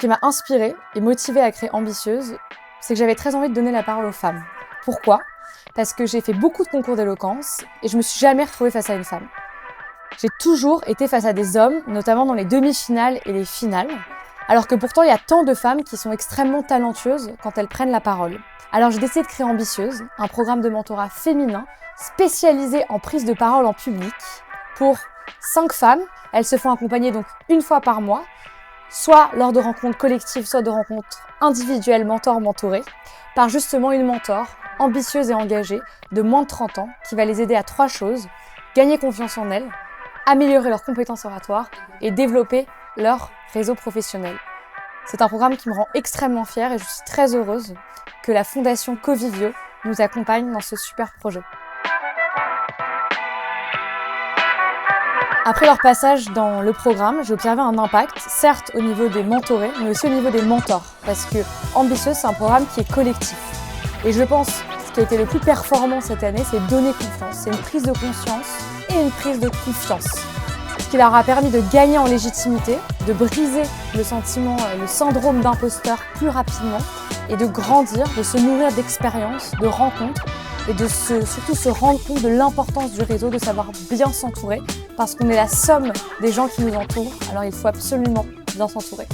qui m'a inspirée et motivée à créer Ambitieuse, c'est que j'avais très envie de donner la parole aux femmes. Pourquoi ? Parce que j'ai fait beaucoup de concours d'éloquence et je me suis jamais retrouvée face à une femme. J'ai toujours été face à des hommes, notamment dans les demi-finales et les finales, alors que pourtant il y a tant de femmes qui sont extrêmement talentueuses quand elles prennent la parole. Alors j'ai décidé de créer Ambitieuse, un programme de mentorat féminin spécialisé en prise de parole en public pour 5 femmes. Elles se font accompagner donc une fois par mois, soit lors de rencontres collectives, soit de rencontres individuelles mentor-mentorées, par justement une mentor ambitieuse et engagée de moins de 30 ans qui va les aider à 3 choses: gagner confiance en elles, améliorer leurs compétences oratoires et développer leur réseau professionnel. C'est un programme qui me rend extrêmement fière et je suis très heureuse que la Fondation Covivio nous accompagne dans ce super projet. Après leur passage dans le programme, j'ai observé un impact, certes au niveau des mentorés, mais aussi au niveau des mentors. Parce que Ambitieuse, c'est un programme qui est collectif. Et je pense que ce qui a été le plus performant cette année, c'est donner confiance. C'est une prise de conscience et une prise de confiance. Ce qui leur a permis de gagner en légitimité, de briser le sentiment, le syndrome d'imposteur plus rapidement et de grandir, de se nourrir d'expériences, de rencontres et de surtout se rendre compte de l'importance du réseau, de savoir bien s'entourer parce qu'on est la somme des gens qui nous entourent, alors il faut absolument bien s'entourer.